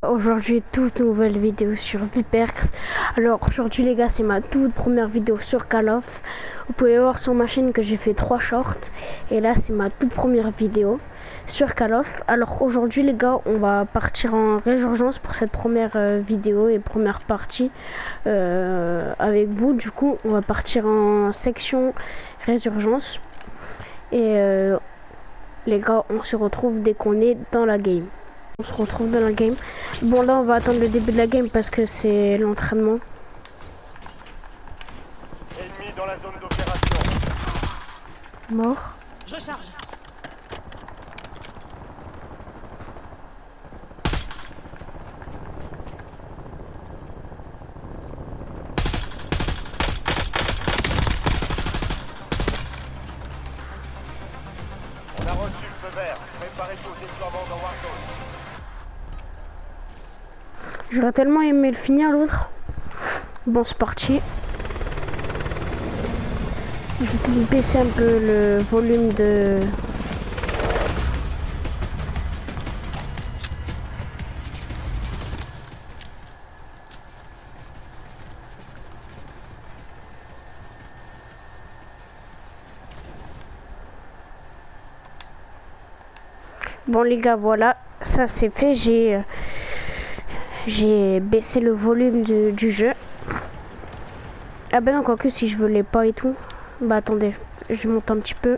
Aujourd'hui, toute nouvelle vidéo sur Viperx. Alors aujourd'hui les gars, c'est ma toute première vidéo sur Call of. Vous pouvez voir sur ma chaîne que j'ai fait 3 shorts. Et là c'est ma toute première vidéo sur Call of. Alors aujourd'hui les gars, on va partir en résurgence pour cette première vidéo et première partie avec vous. Du coup on va partir en section résurgence. Et les gars, on se retrouve dès qu'on est dans la game. On se retrouve dans la game. Bon là on va attendre le début de la game parce que c'est l'entraînement. Ennemi dans la zone d'opération. Mort. Je charge. On a reçu le feu vert. Préparez-vous au déploiement dans Warzone. J'aurais tellement aimé le finir l'autre. Bon c'est parti. Je vais peut-être baisser un peu le volume de... Bon les gars, voilà, ça c'est fait, j'ai baissé le volume du jeu. Ah ben non, quoique si je veux les pas et tout. Bah attendez, je monte un petit peu.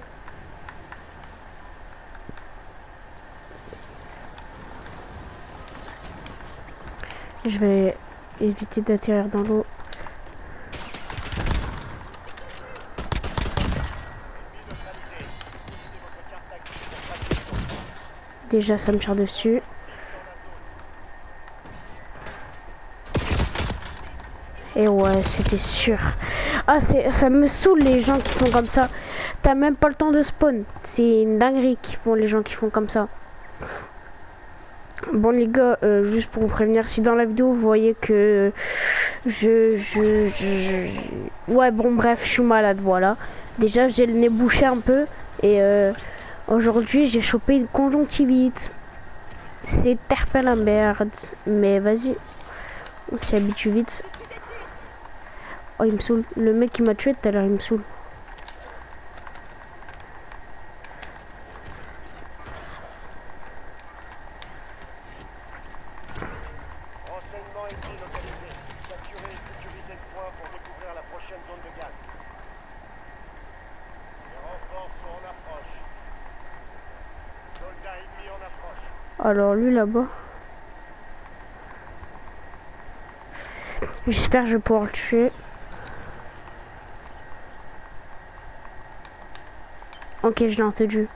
Je vais éviter d'atterrir dans l'eau. Déjà ça me tire dessus. Et ouais, c'était sûr. Ah, ça me saoule les gens qui sont comme ça. T'as même pas le temps de spawn. C'est une dinguerie qui font les gens qui font comme ça. Bon les gars, juste pour vous prévenir, si dans la vidéo vous voyez que ouais bon bref, je suis malade, voilà. Déjà j'ai le nez bouché un peu et aujourd'hui j'ai chopé une conjonctivite. C'est terpel la merde, mais vas-y, on s'y habitue vite. Oh il me saoule, le mec qui m'a tué tout à l'heure il me saoule. Renseignement ennemi localisé. Saturez et sécurisez le point pour découvrir la prochaine zone de gaz. Les renforts sont en approche. Soldats ennemis en approche. Alors lui là-bas. J'espère que je vais pouvoir le tuer. Ok, je l'ai entendu.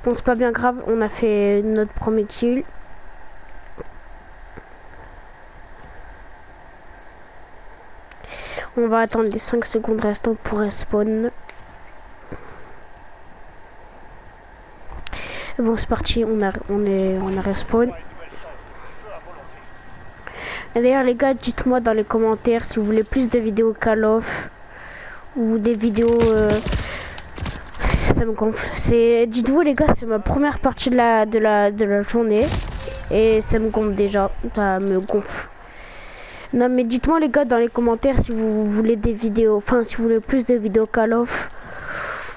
Bon, c'est pas bien grave, on a fait notre premier kill. On va attendre les 5 secondes restantes pour respawn. Bon, c'est parti, on a respawn. Et d'ailleurs les gars, dites-moi dans les commentaires si vous voulez plus de vidéos Call of ou des vidéos ça me gonfle. Dites-vous les gars, c'est ma première partie de la journée et ça me gonfle déjà, ça me gonfle. Non mais dites-moi les gars dans les commentaires si vous voulez des vidéos, enfin si vous voulez plus de vidéos Call of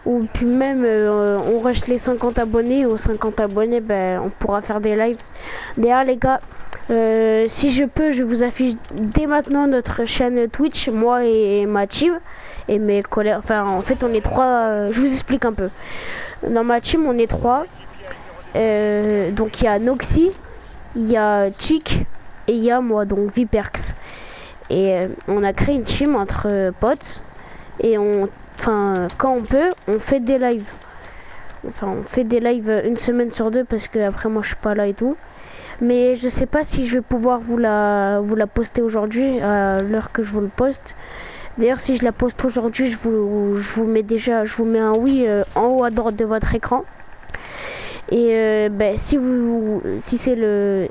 ou puis même on rush les 50 abonnés. Aux 50 abonnés ben on pourra faire des lives. D'ailleurs les gars, si je peux, je vous affiche dès maintenant notre chaîne Twitch, moi et ma team et mes collègues. Enfin, en fait, on est 3. Je vous explique un peu. Dans ma team, on est 3. Donc, il y a Noxy, il y a Chick et il y a moi, donc Viperx. Et on a créé une team entre potes et quand on peut, on fait des lives. Enfin, on fait des lives une semaine sur 2 parce que après moi, je suis pas là et tout. Mais je sais pas si je vais pouvoir vous la poster aujourd'hui à l'heure que je vous le poste. D'ailleurs si je la poste aujourd'hui, je vous mets un oui en haut à droite de votre écran. Et ben si c'est le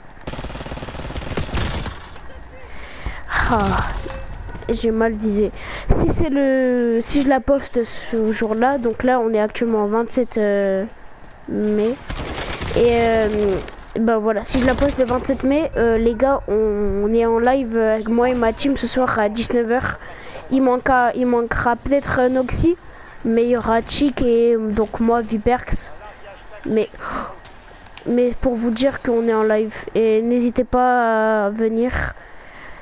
J'ai mal visé. Si je la poste ce jour-là, donc là on est actuellement 27 mai. Et ben voilà, si je la poste le 27 mai, les gars, on est en live avec moi et ma team ce soir à 19h. Il manquera peut-être Noxy, mais il y aura Chic et donc moi, Viperx. Mais pour vous dire qu'on est en live et n'hésitez pas à venir.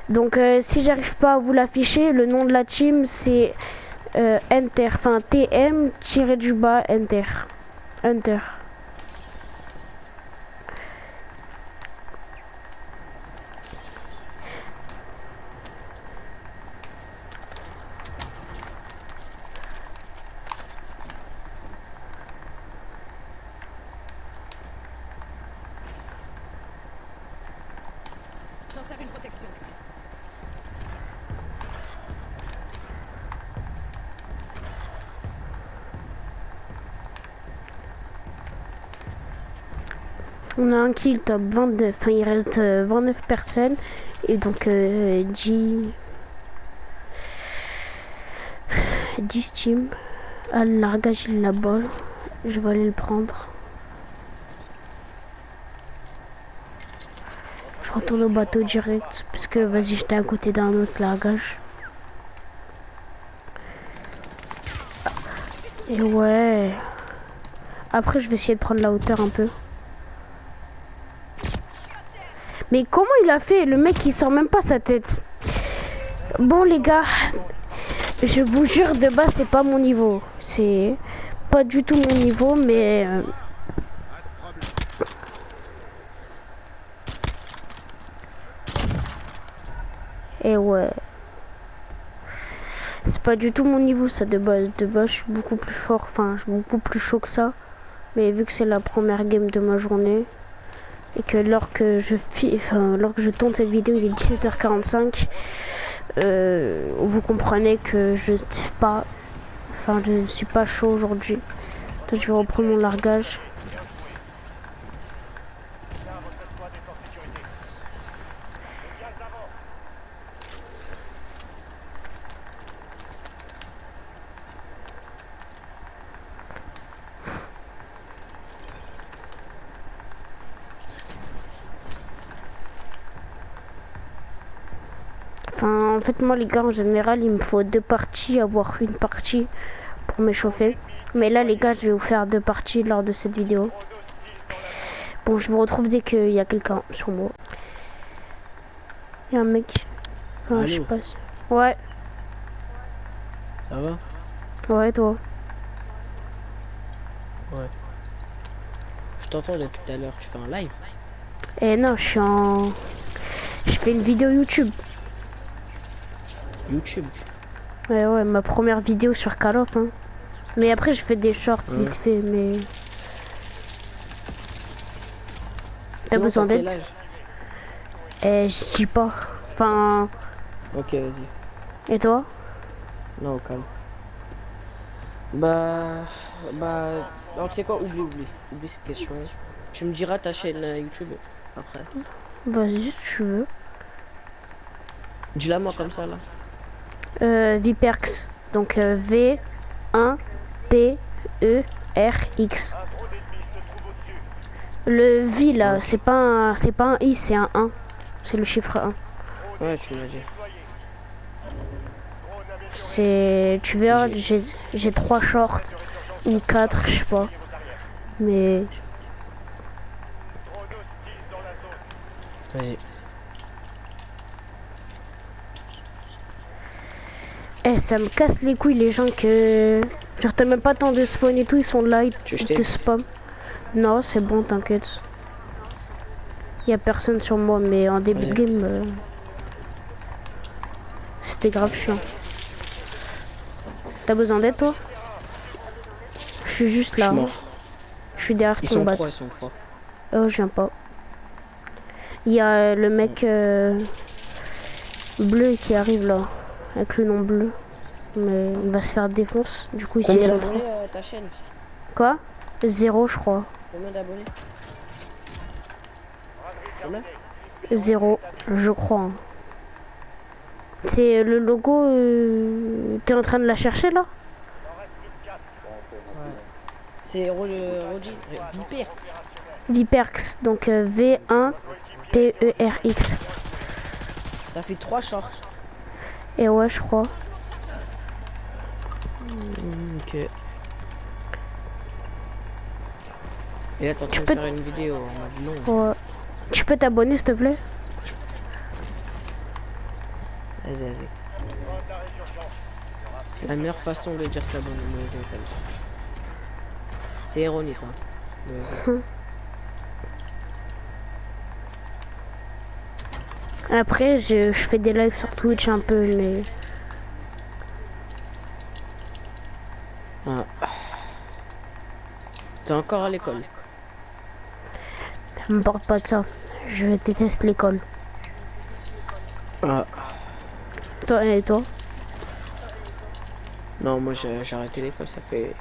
Donc si j'arrive pas à vous l'afficher, le nom de la team c'est Enter, enfin TM-du-bas Enter. Hunter. J'insère une protection. On a un kill top 29, enfin il reste 29 personnes et donc 10 teams. Ah, le largage il est là-bas, je vais aller le prendre. Je retourne au bateau direct parce que vas-y j'étais à côté d'un autre largage. Et ouais. Après je vais essayer de prendre la hauteur un peu. Mais comment il a fait? Le mec il sort même pas sa tête. Bon les gars, je vous jure de base c'est pas mon niveau. C'est pas du tout mon niveau mais... Et ouais. C'est pas du tout mon niveau ça de base. De base je suis beaucoup plus fort, enfin je suis beaucoup plus chaud que ça. Mais vu que c'est la première game de ma journée et que lorsque je tourne cette vidéo il est 17h45, vous comprenez que je ne suis pas chaud aujourd'hui. Donc je vais reprendre mon largage. Enfin, en fait, moi, les gars, en général, il me faut 2 parties, avoir une partie pour m'échauffer. Mais là, les gars, je vais vous faire 2 parties lors de cette vidéo. Bon, je vous retrouve dès qu'il y a quelqu'un sur moi. Il y a un mec. Ah, je sais pas. Ouais. Ça va? Ouais, toi. Ouais. Je t'entends depuis tout à l'heure, tu fais un live? Eh non, je fais une vidéo YouTube. YouTube? Ouais, ma première vidéo sur Call of, hein. Mais après, je fais des shorts vite fait, mais... T'as besoin d'aide? Eh, je dis pas. Enfin... Ok, vas-y. Et toi? Non, au calme. Bah, alors tu sais quoi, oublie cette question. Tu me diras ta chaîne YouTube après. Vas-y, si tu veux. Dis-la moi comme ça là. Viperx. Donc V1PERX. Le V là, c'est pas un I, c'est un 1. C'est le chiffre 1. Ouais, tu m'as dit. Tu verras, j'ai 3 shorts ou 4, je sais pas. Mais Vas-y. eh, ça me casse les couilles les gens que... Genre t'as même pas temps de spawn et tout, ils sont là, ils te spam. Non, c'est bon, t'inquiète. Y a personne sur moi, mais en début de game, c'était grave chiant. T'as besoin d'aide toi? Je suis juste là. Je suis derrière ton bas. Ils sont trois. Oh, je viens pas. Il y a le mec bleu qui arrive là, avec le nom bleu. Mais il va se faire défonce. Du coup, Combien d'abonnés ta chaîne? Quoi? 0, je crois. Combien d'abonnés? Combien? 0, je crois. Hein. C'est le logo. T'es en train de la chercher là? Ouais. C'est Roger, Viper. Viperx, donc V1PERX. T'as fait 3 shorts. Et ouais, je crois. Ok. Et là, t'es en train de faire une vidéo en mode long. Ouais. Tu peux t'abonner s'il te plaît? Vas-y, vas-y. C'est la meilleure façon de dire s'abonner. C'est ironique, hein. Mais vas-y. Après, je fais des lives sur Twitch un peu, mais... Ah. T'es encore à l'école? Ça me parle pas de ça. Je déteste l'école. Ah. Toi et toi? Non, moi j'ai arrêté l'école, ça fait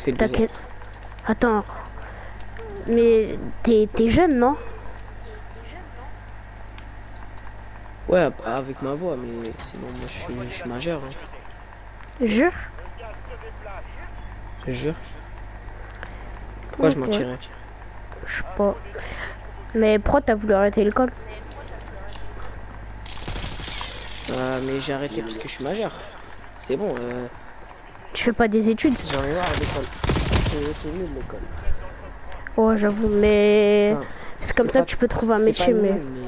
2 ans. Attends. Mais t'es jeune, non? Ouais, avec ma voix, mais sinon moi je suis majeur. Hein. Jure? Je jure. Pourquoi je Ok. mentirais? Je sais pas. Mais pourquoi t'as voulu arrêter l'école? Mais j'ai arrêté parce que je suis majeur. C'est bon, Tu fais pas des études? j'en ai marre de l'école. C'est nul l'école. Ouais, j'avoue, mais... Enfin, c'est comme c'est ça pas- que tu peux trouver un c'est métier, pas mais... nul,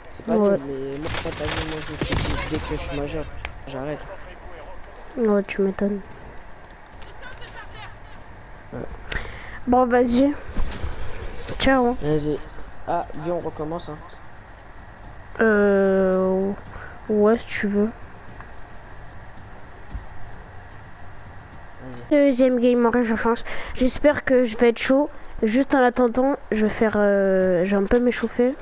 c'est pas Ouais. nul, mais moi, quand t'as vu, moi je me suis dit, dès que je suis majeur, j'arrête. Ouais, tu m'étonnes. Ouais. Bon, vas-y. Ciao. Vas-y. Ah, viens, on recommence. Hein. Ouais, si tu veux. Vas-y. Deuxième game en réchauffance. J'espère que je vais être chaud. Juste en attendant, je vais faire... je vais un peu m'échauffer.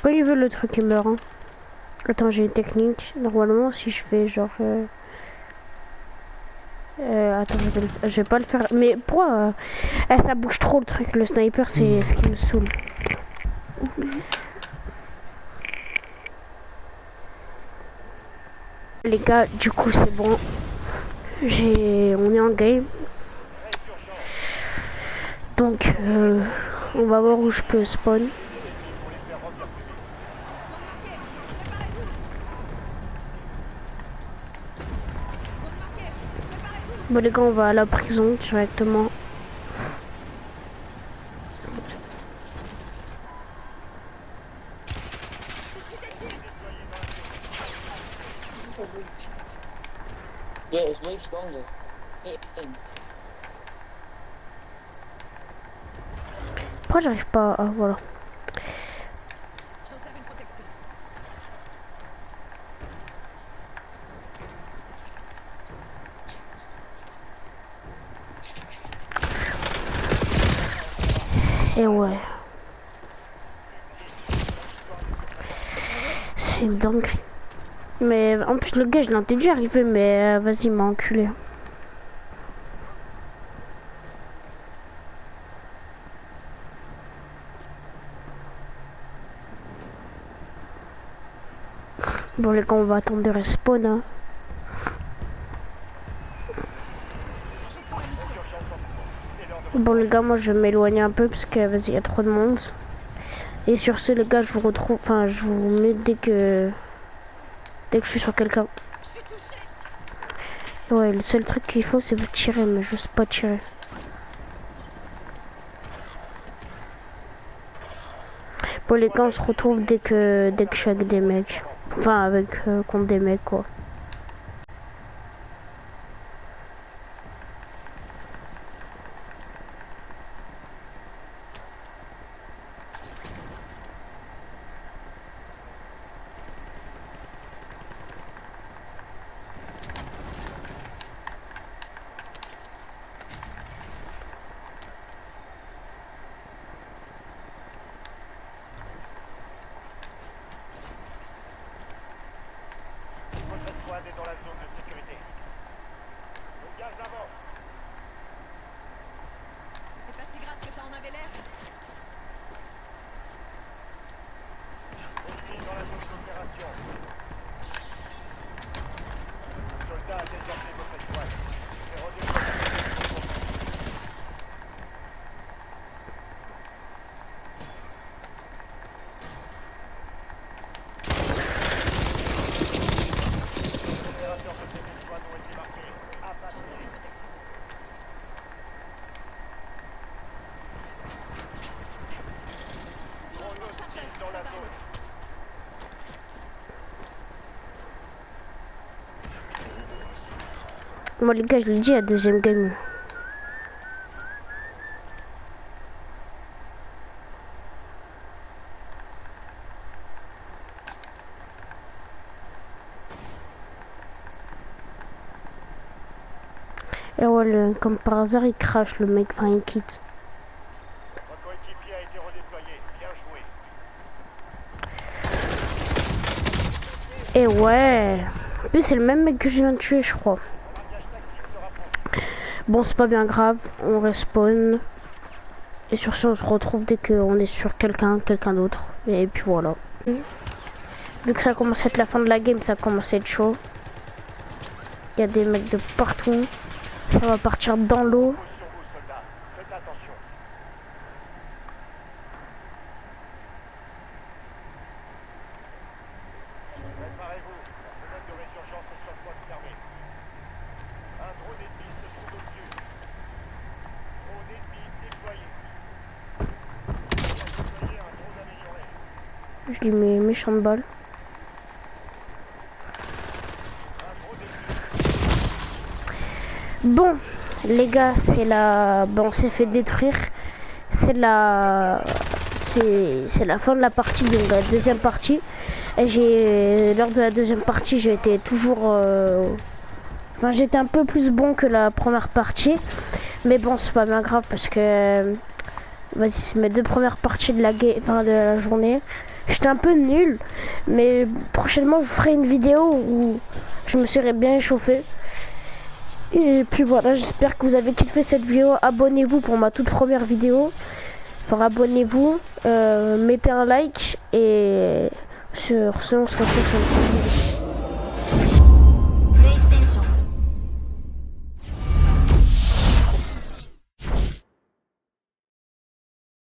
Quand il veut le truc, il meurt. Hein. Attends, j'ai une technique. Normalement, si je fais genre... attends, je vais pas le faire. Mais pourquoi ça bouge trop le truc. Le sniper, c'est ce qui me saoule. Les gars, du coup, c'est bon. On est en game. Donc, on va voir où je peux spawn. Bon les gars, on va à la prison directement. Pourquoi j'arrive pas à... voilà. Et ouais. C'est une dinguerie. Mais en plus le gars je l'ai entendu arriver mais vas-y il m'a enculé. Bon les gars on va attendre de respawn hein. Bon les gars moi je vais m'éloigner un peu parce que vas-y il y a trop de monde. Et sur ce les gars je vous retrouve, enfin je vous mets dès que je suis sur quelqu'un. Ouais le seul truc qu'il faut c'est vous tirer mais je sais pas tirer. Bon les gars on se retrouve dès que je suis avec des mecs. Enfin avec contre des mecs quoi. position. Le soldat a désarmé votre étoile. Et redéployez votre combat. Les opérateurs de cette étoile ont été marqués. Abattez-les. Drone hostile dans la zone. Moi les gars, je le dis, la deuxième game. Et ouais, comme par hasard, il crache le mec, enfin il quitte. Votre coéquipier a été redéployé. Bien joué. Et ouais. Lui, c'est le même mec que je viens de tuer, je crois. Braquage tactique se rapproche. Bon, c'est pas bien grave, on respawn. Et sur ce, on se retrouve dès qu'on est sur quelqu'un d'autre. Et puis voilà. Vu que ça commence à être la fin de la game, ça commence à être chaud. Il y a des mecs de partout. Ça va partir dans l'eau. Pose sur vous, soldats. Faites attention. Préparez-vous. La fenêtre de résurgence est sur le point de fermer. Un drone ennemi se trouve au-dessus. Drone ennemi déployé. Déployez un drone amélioré. Je lui mets méchante balle. Un drone ennemi. Bon, les gars, c'est la... Bon, on s'est fait détruire. C'est la... C'est la fin de la partie, donc la deuxième partie. Et lors de la deuxième partie, j'ai été toujours... Enfin, j'étais un peu plus bon que la première partie. Mais bon, c'est pas bien grave parce que... Vas-y, c'est mes deux premières parties de la, enfin, de la journée. J'étais un peu nul. Mais prochainement, je ferai une vidéo où je me serai bien échauffé. Et puis voilà, j'espère que vous avez kiffé cette vidéo. Abonnez-vous pour ma toute première vidéo. Enfin, abonnez-vous, mettez un like et sur ce, on se retrouve sur une prochaine vidéo.